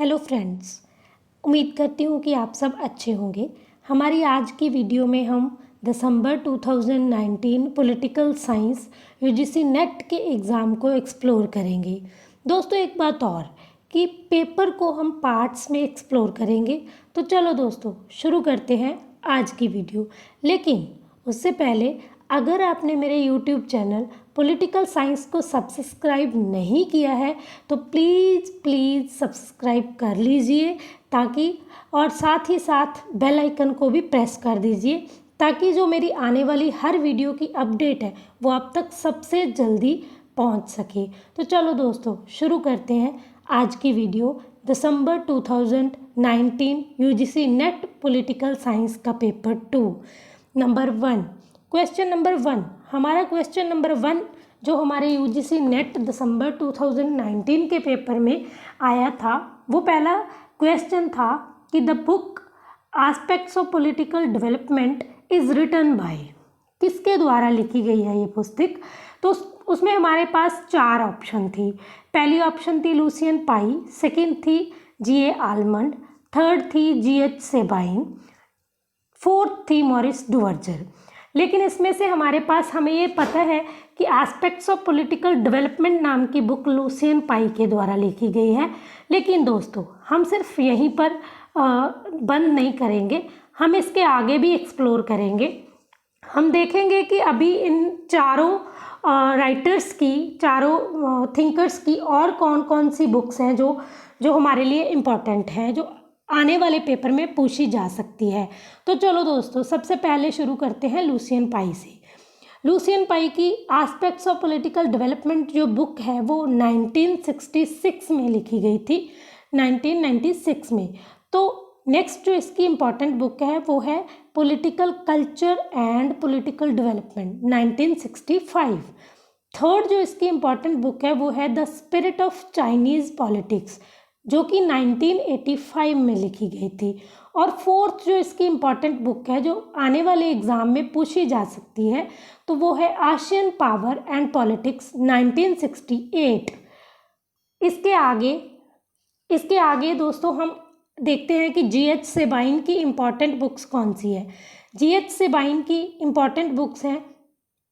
Hello friends, उम्मीद करती हूँ कि आप सब अच्छे होंगे। हमारी आज की वीडियो में हम दिसंबर 2019 पॉलिटिकल साइंस यूजीसी नेट के एग्ज़ाम को एक्सप्लोर करेंगे। दोस्तों, एक बात और कि पेपर को हम पार्ट्स में एक्सप्लोर करेंगे। तो चलो दोस्तों, शुरू करते हैं आज की वीडियो। लेकिन उससे पहले अगर आपने मेरे YouTube चैनल पॉलिटिकल साइंस को सब्सक्राइब नहीं किया है तो प्लीज़ सब्सक्राइब कर लीजिए ताकि और साथ ही साथ बेल आइकन को भी प्रेस कर दीजिए ताकि जो मेरी आने वाली हर वीडियो की अपडेट है वो आप तक सबसे जल्दी पहुंच सके। तो चलो दोस्तों, शुरू करते हैं आज की वीडियो। दिसंबर 2019 यूजीसी नेट पॉलिटिकल साइंस का पेपर 2 नंबर 1। क्वेश्चन नंबर 1, हमारा क्वेश्चन नंबर 1 जो हमारे यूजीसी नेट दिसंबर 2019 के पेपर में आया था, वो पहला क्वेश्चन था कि the book aspects of political development is written by, किसके द्वारा लिखी गई है ये पुस्तक। तो उसमें हमारे पास 4 ऑप्शन थी। पहली ऑप्शन थी लूसियन पाई, सेकंड थी G.A. आलमंड, थर्ड थी G.H. सेबाइन, फोर्थ थी मॉरिस डुवर्जर। लेकिन इसमें से हमारे पास हमें ये पता है कि एस्पेक्ट्स ऑफ पॉलिटिकल डेवलपमेंट नाम की बुक लूसियन पाई के द्वारा लिखी गई है। लेकिन दोस्तों, हम सिर्फ यहीं पर बंद नहीं करेंगे, हम इसके आगे भी एक्सप्लोर करेंगे। हम देखेंगे कि अभी इन चारों राइटर्स की, चारों थिंकर्स की और कौन कौन सी बुक्स हैं जो हमारे लिए इम्पॉर्टेंट हैं, जो आने वाले पेपर में पूछी जा सकती है। तो चलो दोस्तों, सबसे पहले शुरू करते हैं लूसियन पाई से। लूसियन पाई की एस्पेक्ट्स ऑफ पॉलिटिकल डेवलपमेंट जो बुक है वो 1966 में लिखी गई थी, 1996 में। तो नेक्स्ट जो इसकी इम्पॉर्टेंट बुक है वो है political culture and political development, 1965। Third जो इसकी इम्पॉर्टेंट बुक है वो है the spirit of Chinese politics, जो कि 1985 में लिखी गई थी। और फोर्थ जो इसकी इम्पॉर्टेंट बुक है जो आने वाले एग्ज़ाम में पूछी जा सकती है तो वो है एशियन पावर एंड पॉलिटिक्स, 1968। इसके आगे दोस्तों हम देखते हैं कि G.H. सेबाइन की इम्पॉर्टेंट बुक्स कौन सी है। G.H. सेबाइन की इम्पॉर्टेंट बुक्स हैं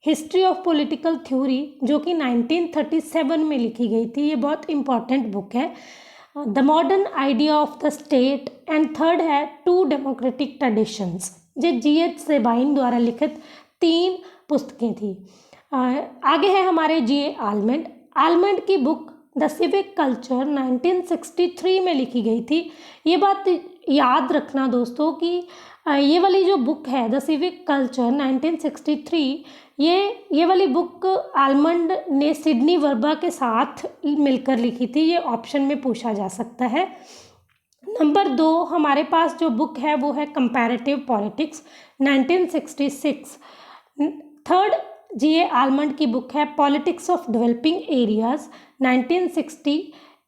हिस्ट्री ऑफ पॉलिटिकल थ्योरी, जो कि 1937 में लिखी गई थी। ये बहुत इम्पॉर्टेंट बुक है। The modern idea of the state and third है टू डेमोक्रेटिक ट्रेडिशंस। ये G.H. सेबाइन द्वारा लिखित 3 पुस्तकें थी। आगे है हमारे G.A. आलमंड की बुक द सिविक कल्चर 1963 में लिखी गई थी। ये बात याद रखना दोस्तों कि ये वाली जो बुक है द सिविक कल्चर 1963, ये वाली बुक आलमंड ने सिडनी वर्बा के साथ मिलकर लिखी थी। ये ऑप्शन में पूछा जा सकता है। नंबर 2 हमारे पास जो बुक है वो है comparative politics, 1966। Third G.A. Almond की बुक है पॉलिटिक्स ऑफ डेवलपिंग एरियाज, 1960।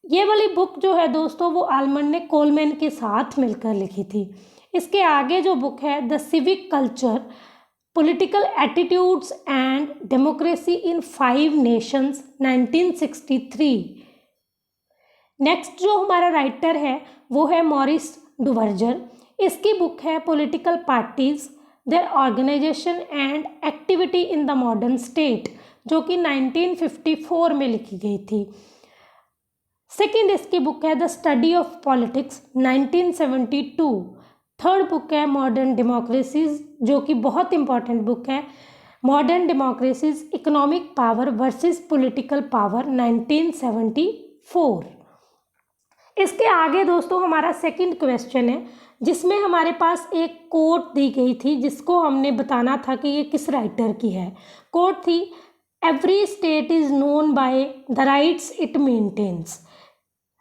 ये वाली बुक जो है दोस्तों वो आलमंड ने कोलमैन के साथ मिलकर लिखी थी। इसके आगे जो बुक है the civic culture political attitudes and democracy in 5 Nations, 1963। Next जो हमारा राइटर है वो है मॉरिस डुवर्जर। इसकी बुक है political parties, their organisation and activity in the modern state, जो कि 1954 में लिखी गई थी। सेकेंड इसकी बुक है the study of politics, 1972। Third book है मॉडर्न डेमोक्रेसीज, जो कि बहुत इंपॉर्टेंट बुक है, modern democracies economic power versus political power, 1974। इसके आगे दोस्तों हमारा सेकंड क्वेश्चन है जिसमें हमारे पास एक कोट दी गई थी जिसको हमने बताना था कि ये किस राइटर की है। कोट थी every state is known by the rights it maintains,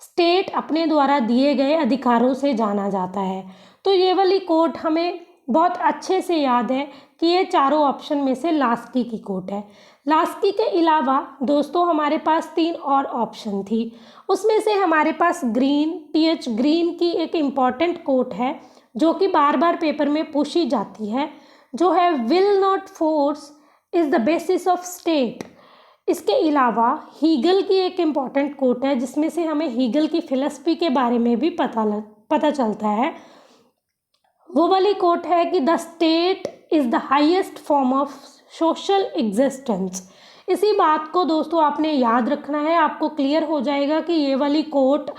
state अपने द्वारा दिए गए अधिकारों से जाना जाता है। तो ये वाली कोट हमें बहुत अच्छे से याद है कि ये चारों ऑप्शन में से लास्की की कोट है। लास्की के अलावा दोस्तों हमारे पास 3 और ऑप्शन थी। उसमें से हमारे पास T.H. ग्रीन की एक इम्पॉर्टेंट कोट है जो कि बार बार पेपर में पूछी जाती है, जो है will not force is the basis of state. इसके अलावा हीगल की एक इम्पॉर्टेंट कोट है जिसमें से हमें हीगल की फिलॉसफी के बारे में भी पता चलता है। वो वाली कोट है कि the state is the highest form of social existence. इसी बात को दोस्तों आपने याद रखना है, आपको क्लियर हो जाएगा कि ये वाली कोट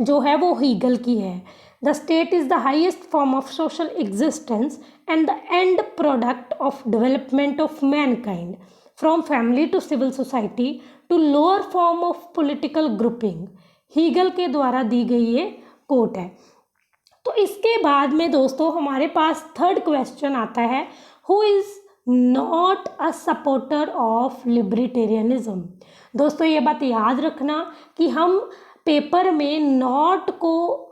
जो है वो हीगल की है। The state is the highest form of social existence and the end product of development of mankind from family to civil society to lower form of political grouping. Hegel के द्वारा दी गई ये coat है। तो इसके बाद में दोस्तों हमारे पास थर्ड क्वेश्चन आता है, who is not a supporter of libertarianism. दोस्तों ये बात याद रखना कि हम पेपर में नॉट को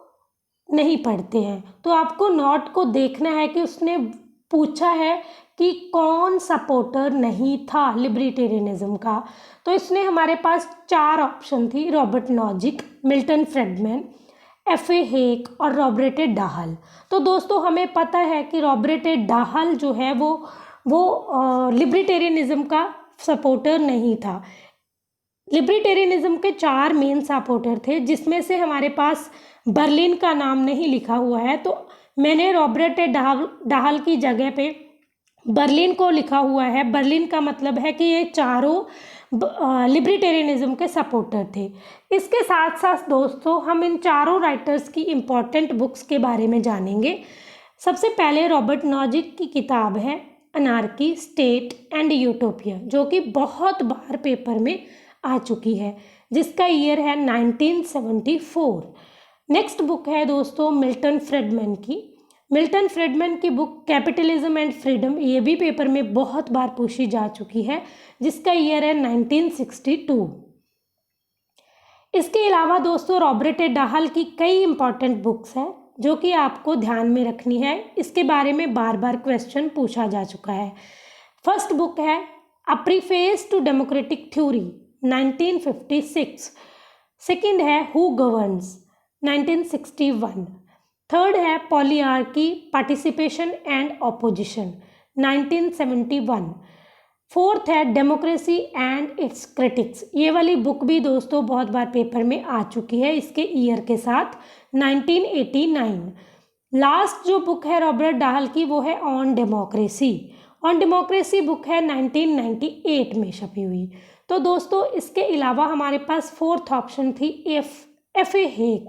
नहीं पढ़ते हैं, तो आपको नॉट को देखना है कि उसने पूछा है कि कौन सपोर्टर नहीं था लिबर्टेरियनिज्म का। तो इसने हमारे पास 4 ऑप्शन थी, Robert Nozick, Milton Friedman, FA. हेक और रॉबर्ट डाहल। तो दोस्तों हमें पता है कि रॉबर्ट डाहल जो है वो लिबर्टेरियनिज्म का सपोर्टर नहीं था। लिबर्टेरियनिज्म के 4 मेन सपोर्टर थे, जिसमें से हमारे पास बर्लिन का नाम नहीं लिखा हुआ है, तो मैंने रॉबर्ट डाहल की जगह पे बर्लिन को लिखा हुआ है। बर्लिन का मतलब है कि ये चारों लिबर्टेरियनिज्म के सपोर्टर थे। इसके साथ साथ दोस्तों हम इन चारों राइटर्स की इम्पॉर्टेंट बुक्स के बारे में जानेंगे। सबसे पहले रॉबर्ट नॉजिक की किताब है अनार्की, स्टेट एंड यूटोपिया, जो कि बहुत बार पेपर में आ चुकी है, जिसका ईयर है 1974। नेक्स्ट बुक है दोस्तों मिल्टन फ्रीडमैन की। मिल्टन फ्रीडमैन की बुक कैपिटलिज्म एंड फ्रीडम, ये भी पेपर में बहुत बार पूछी जा चुकी है, जिसका ईयर है 1962। इसके अलावा दोस्तों रॉबर्ट डाहल की कई इंपॉर्टेंट बुक्स हैं जो कि आपको ध्यान में रखनी है, इसके बारे में बार बार क्वेश्चन पूछा जा चुका है। फर्स्ट बुक है a preface to democratic theory 1956। Second है हु गवर्न्स 1961। थर्ड है polyarchy, participation and opposition 1971। Fourth है डेमोक्रेसी एंड इट्स क्रिटिक्स। ये वाली बुक भी दोस्तों बहुत बार पेपर में आ चुकी है, इसके ईयर के साथ 1989। लास्ट जो बुक है रॉबर्ट डाहल की वो है on democracy. On democracy book है 1998 में छपी हुई। तो दोस्तों इसके अलावा हमारे पास फोर्थ ऑप्शन थी एफ.ए.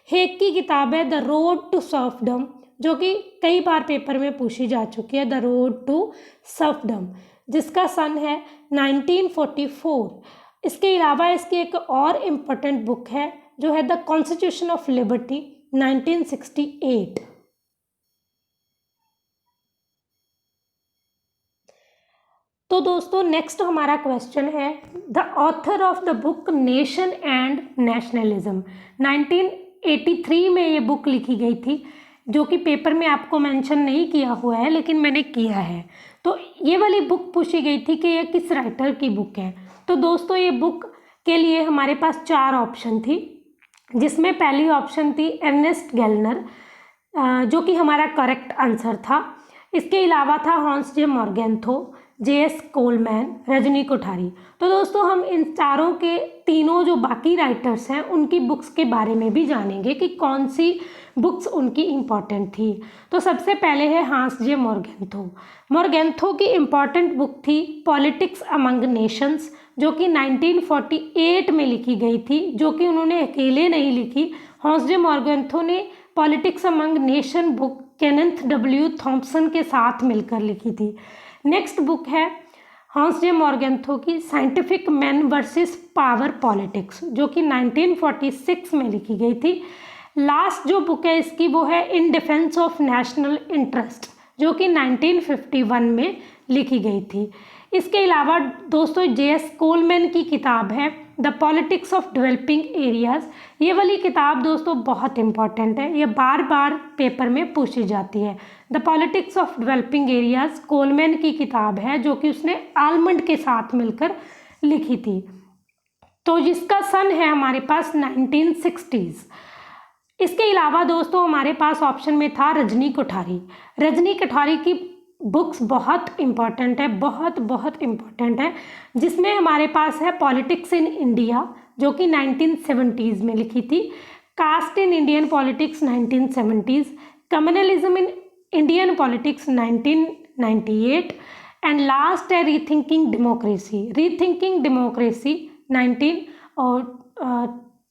हेक की किताब है द रोड टू सर्फडम, जो कि कई बार पेपर में पूछी जा चुकी है, द रोड टू सर्फडम, जिसका सन है 1944। इसके अलावा इसकी एक और इम्पोर्टेंट बुक है जो है द कॉन्स्टिट्यूशन ऑफ लिबर्टी 1968। तो दोस्तों नेक्स्ट हमारा क्वेश्चन है the author of the book nation and nationalism. 1983 में ये बुक लिखी गई थी, जो कि पेपर में आपको मेंशन नहीं किया हुआ है लेकिन मैंने किया है। तो ये वाली बुक पूछी गई थी कि ये किस राइटर की बुक है। तो दोस्तों ये बुक के लिए हमारे पास 4 ऑप्शन थी, जिसमें पहली ऑप्शन थी अर्नेस्ट गेल्नर, जो कि हमारा करेक्ट आंसर था। इसके अलावा था हॉन्स जे मॉर्गेंथो, जे.एस. कोलमैन, रजनी कोठारी। तो दोस्तों हम इन चारों के तीनों जो बाकी राइटर्स हैं उनकी बुक्स के बारे में भी जानेंगे कि कौन सी बुक्स उनकी इम्पॉर्टेंट थी। तो सबसे पहले है हॉन्स जे मॉर्गेंथो। मॉर्गेंथो की इम्पॉर्टेंट बुक थी पॉलिटिक्स अमंग नेशंस, जो कि 1948 में लिखी गई थी, जो कि उन्होंने अकेले नहीं लिखी। हॉन्स जे मॉर्गेंथो ने politics among nation book Kenneth W Thompson के साथ मिलकर लिखी थी। नेक्स्ट बुक है हॉन्स जे मॉर्गेंथो की scientific man versus power politics, जो कि 1946 में लिखी गई थी। लास्ट जो बुक है इसकी वो है in defence of national interest, जो कि 1951 में लिखी गई थी। इसके अलावा दोस्तों जे.एस. कोलमैन की किताब है the politics of developing areas. ये वाली किताब दोस्तों बहुत इंपॉर्टेंट है, ये बार बार पेपर में पूछी जाती है। The politics of developing areas Coleman की किताब है, जो कि उसने आलमंड के साथ मिलकर लिखी थी। तो जिसका सन है हमारे पास 1960s। इसके अलावा दोस्तों हमारे पास ऑप्शन में था रजनी कोठारी। रजनी कोठारी की बुक्स बहुत इम्पॉर्टेंट है, बहुत बहुत इम्पॉर्टेंट है, जिसमें हमारे पास है पॉलिटिक्स इन इंडिया जो कि 1970s में लिखी थी, caste in Indian politics 1970s, communalism in Indian politics 1998 and last है रीथिंकिंग डेमोक्रेसी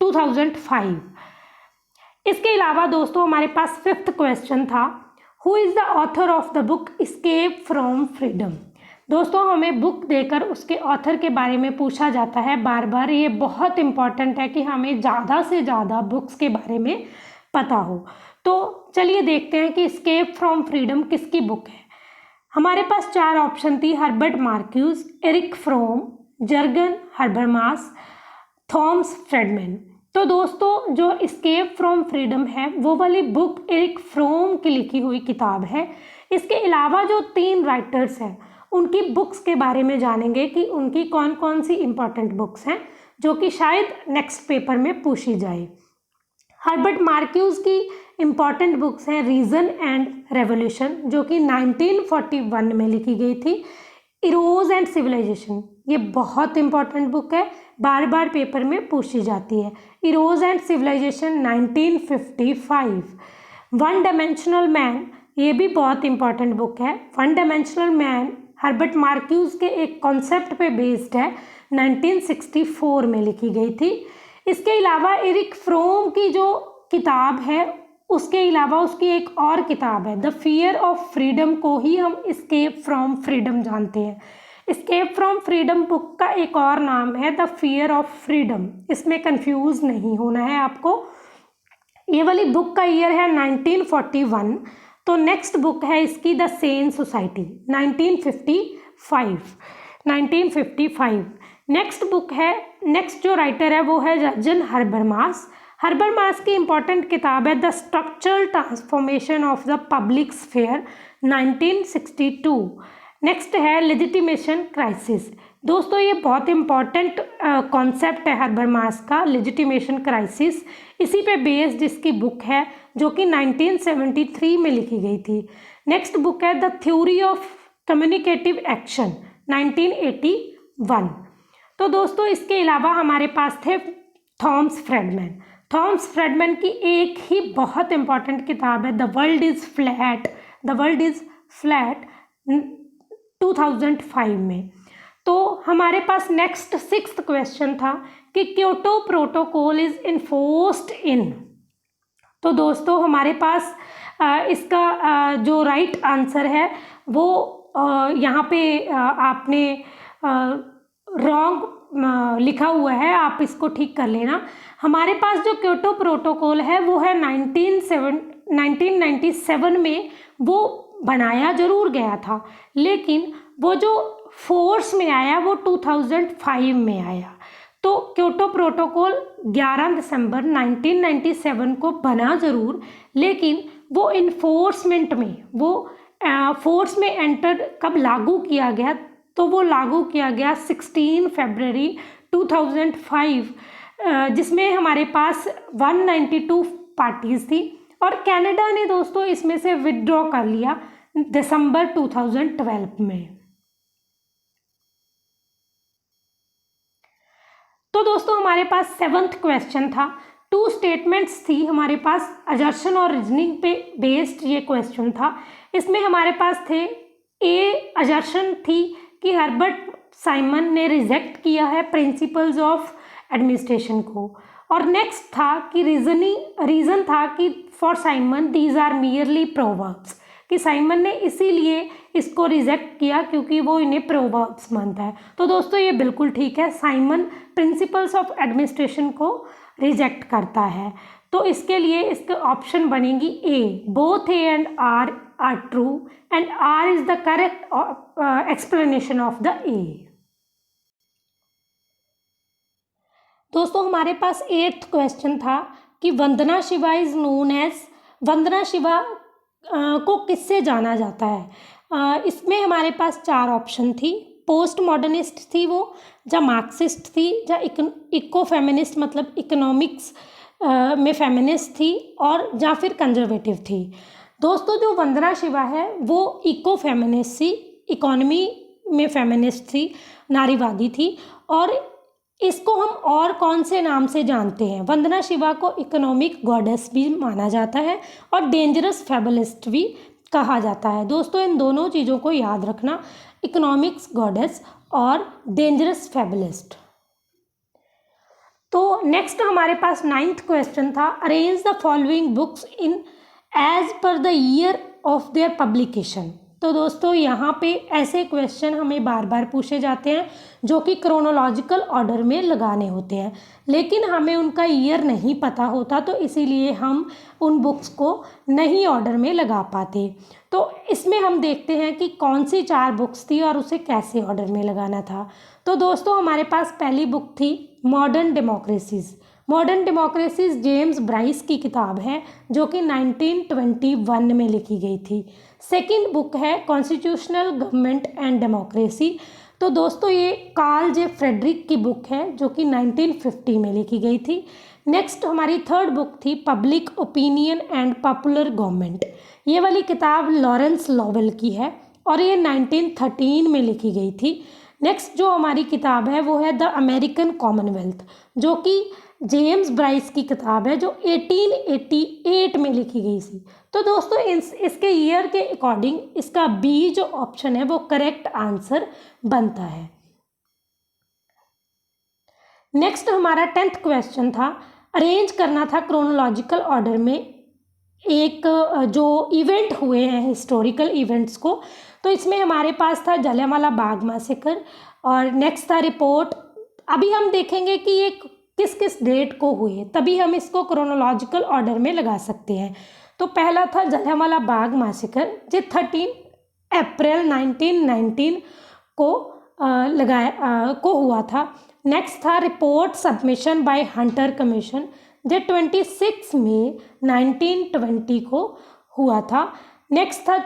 2005। इसके अलावा दोस्तों हमारे पास 5th क्वेश्चन था, who is the author of the book escape from freedom. दोस्तों हमें बुक देकर उसके ऑथर के बारे में पूछा जाता है बार बार, ये बहुत इम्पॉर्टेंट है कि हमें ज़्यादा से ज़्यादा बुक्स के बारे में पता हो। तो चलिए देखते हैं कि एस्केप फ्रॉम फ्रीडम किसकी बुक है। हमारे पास 4 ऑप्शन थी, Herbert Marcuse, Erich Fromm, Jurgen Habermas, Thomas Friedman. तो दोस्तों जो एस्केप फ्रॉम फ्रीडम है वो वाली बुक एरिक फ्रोम की लिखी हुई किताब है। इसके अलावा जो 3 राइटर्स हैं उनकी बुक्स के बारे में जानेंगे कि उनकी कौन कौन सी इम्पॉर्टेंट बुक्स हैं जो कि शायद नेक्स्ट पेपर में पूछी जाए। हर्बर्ट मार्क्यूस की इम्पॉर्टेंट बुक्स हैं रीज़न एंड रेवोल्यूशन जो कि 1941 में लिखी गई थी, इरोज एंड सिविलाइजेशन, ये बहुत इंपॉर्टेंट बुक है, बार बार पेपर में पूछी जाती है, Eros and civilization 1955। One dimensional man, ये भी बहुत इंपॉर्टेंट बुक है, one dimensional man Herbert Marcuse के एक कॉन्सेप्ट पे बेस्ड है, 1964 में लिखी गई थी। इसके अलावा एरिक फ्रोम की जो किताब है उसके अलावा उसकी एक और किताब है द फियर ऑफ फ्रीडम, को ही हम एस्केप फ्रॉम फ्रीडम जानते हैं। एस्केप फ्रॉम फ्रीडम बुक का एक और नाम है द फियर ऑफ फ्रीडम, इसमें कंफ्यूज नहीं होना है आपको। ये वाली बुक का ईयर है 1941। तो नेक्स्ट बुक है इसकी the Sen society 1955। Next book है, नेक्स्ट जो राइटर है वो है जर्गन हर्बरमास। हर्बरमास की इंपॉर्टेंट किताब है the structural transformation of the public sphere 1962। Next है लेजिटिमेशन क्राइसिस। दोस्तों ये बहुत इंपॉर्टेंट कॉन्सेप्ट है हर्बरमास का, लेजिटिमेशन क्राइसिस, इसी पे बेस्ड इसकी बुक है जो कि 1973 में लिखी गई थी। नेक्स्ट बुक है the theory of communicative action 1981। तो दोस्तों इसके अलावा हमारे पास थे थॉमस फ्रेडमैन। थॉमस फ्रेडमैन की एक ही बहुत इंपॉर्टेंट किताब है द वर्ल्ड इज़ फ्लैट 2005 में। तो हमारे पास नेक्स्ट 6th क्वेश्चन था कि क्योटो प्रोटोकॉल इज़ इन्फोर्स्ड इन। तो दोस्तों हमारे पास इसका जो राइट आंसर है वो यहाँ पे आपने रॉन्ग लिखा हुआ है, आप इसको ठीक कर लेना। हमारे पास जो क्योटो प्रोटोकॉल है वो है 1997 में वो बनाया जरूर गया था, लेकिन वो जो फोर्स में आया वो 2005 में आया। तो क्योटो प्रोटोकॉल 11 दिसंबर 1997 को बना जरूर, लेकिन वो इन्फोर्समेंट में, वो फोर्स में एंटर कब लागू किया गया, तो वो लागू किया गया 16 फरवरी 2005, जिसमें हमारे पास 192 पार्टीज थी और कनाडा ने दोस्तों इसमें से विथड्रॉ कर लिया दिसंबर 2012 में। तो दोस्तों हमारे पास 7th क्वेश्चन था, 2 स्टेटमेंट्स थी हमारे पास, असर्शन और रीजनिंग पे बेस्ड ये क्वेश्चन था। इसमें हमारे पास थे असर्शन थी कि हर्बर्ट साइमन ने रिजेक्ट किया है प्रिंसिपल्स ऑफ एडमिनिस्ट्रेशन को, और नेक्स्ट था कि रीज़न था कि for Simon these are merely proverbs, कि साइमन ने इसीलिए इसको रिजेक्ट किया क्योंकि वो इन्हें प्रोवर्ब्स मानता है। तो दोस्तों ये बिल्कुल ठीक है, साइमन प्रिंसिपल्स ऑफ एडमिनिस्ट्रेशन को रिजेक्ट करता है। तो इसके लिए इसके ऑप्शन बनेगी A, both A and R true and R is the correct explanation of the A. दोस्तों हमारे पास 8th क्वेश्चन था कि Vandana Shiva is known as, Vandana Shiva को किससे जाना जाता है। इसमें हमारे पास 4 ऑप्शन थी, पोस्ट मॉडर्निस्ट थी वो, या मार्क्सिस्ट थी, या इको फेमिनिस्ट मतलब इकोनॉमिक्स में फेमिनिस्ट थी, और या फिर कंजर्वेटिव थी। दोस्तों जो वंदना शिवा है वो इको फेमिनिस्ट थी, इकोनॉमी में फेमिनिस्ट थी, नारीवादी थी। और इसको हम और कौन से नाम से जानते हैं? वंदना शिवा को इकोनॉमिक गॉडेस भी माना जाता है और डेंजरस फेबलिस्ट भी कहा जाता है। दोस्तों इन दोनों चीज़ों को याद रखना, इकोनॉमिक्स गॉडेस और डेंजरस फेबलिस्ट। तो नेक्स्ट हमारे पास 9th क्वेश्चन था, arrange the following books in age per the year of their publication. तो दोस्तों यहाँ पे ऐसे क्वेश्चन हमें बार बार पूछे जाते हैं जो कि क्रोनोलॉजिकल ऑर्डर में लगाने होते हैं, लेकिन हमें उनका ईयर नहीं पता होता, तो इसीलिए हम उन बुक्स को नहीं ऑर्डर में लगा पाते। तो इसमें हम देखते हैं कि कौन सी 4 बुक्स थी और उसे कैसे ऑर्डर में लगाना था। तो दोस्तों हमारे पास पहली बुक थी modern democracies. Modern democracies James Bryce की किताब है जो कि 1921 में लिखी गई थी। सेकंड बुक है कॉन्स्टिट्यूशनल गवर्नमेंट एंड डेमोक्रेसी। तो दोस्तों ये कार्ल जे फ्रेडरिक की बुक है जो कि 1950 में लिखी गई थी। नेक्स्ट हमारी थर्ड बुक थी public opinion and popular government. ये वाली किताब लॉरेंस लॉवेल की है और ये 1913 में लिखी गई थी। नेक्स्ट जो हमारी किताब है वो है द अमेरिकन कॉमनवेल्थ, जो कि जेम्स ब्राइस की किताब है जो 1888 में लिखी गई थी। तो दोस्तों इसके ईयर के अकॉर्डिंग इसका बी जो ऑप्शन है वो करेक्ट आंसर बनता है। नेक्स्ट हमारा 10th क्वेश्चन था, अरेंज करना था क्रोनोलॉजिकल ऑर्डर में एक जो इवेंट हुए हैं हिस्टोरिकल इवेंट्स को। तो इसमें हमारे पास था जलियांवाला बाग मैसेकर और नेक्स्ट था रिपोर्ट। अभी हम देखेंगे कि ये किस किस डेट को हुए, तभी हम इसको क्रोनोलॉजिकल ऑर्डर में लगा सकते हैं। तो पहला था जलियांवाला बाग मैसेकर जो 13 अप्रैल 1919 को को हुआ था। नेक्स्ट था report submission by Hunter commission जो 26 मई 1920 को हुआ था। नेक्स्ट था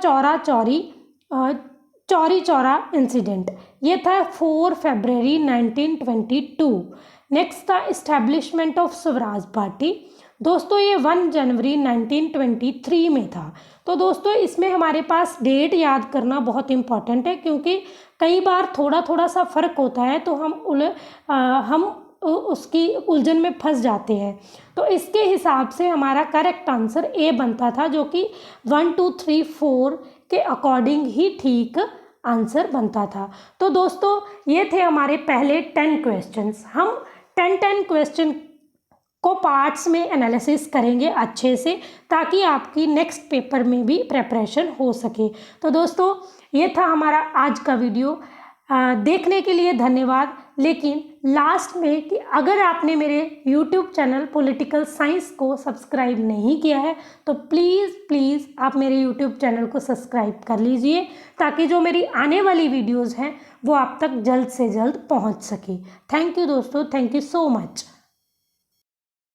चौरी चौरा इंसिडेंट, ये था 4 फरवरी 1922। नेक्स्ट था इस्टेब्लिशमेंट ऑफ स्वराज पार्टी। दोस्तों ये 1 जनवरी 1923 में था। तो दोस्तों इसमें हमारे पास डेट याद करना बहुत इम्पॉर्टेंट है, क्योंकि कई बार थोड़ा थोड़ा सा फ़र्क होता है तो हम उसकी उलझन में फंस जाते हैं। तो इसके हिसाब से हमारा करेक्ट आंसर ए बनता था, जो कि 1 2 3 4 के अकॉर्डिंग ही ठीक आंसर बनता था। तो दोस्तों ये थे हमारे पहले 10 क्वेश्चंस। हम 10 क्वेश्चन को पार्ट्स में एनालिसिस करेंगे अच्छे से, ताकि आपकी नेक्स्ट पेपर में भी प्रिपरेशन हो सके। तो दोस्तों ये था हमारा आज का वीडियो। देखने के लिए धन्यवाद। लेकिन लास्ट में कि अगर आपने मेरे YouTube चैनल पॉलिटिकल साइंस को सब्सक्राइब नहीं किया है तो प्लीज़ आप मेरे YouTube चैनल को सब्सक्राइब कर लीजिए, ताकि जो मेरी आने वाली वीडियोज़ हैं वो आप तक जल्द से जल्द पहुंच सके। थैंक यू दोस्तों, थैंक यू सो मच।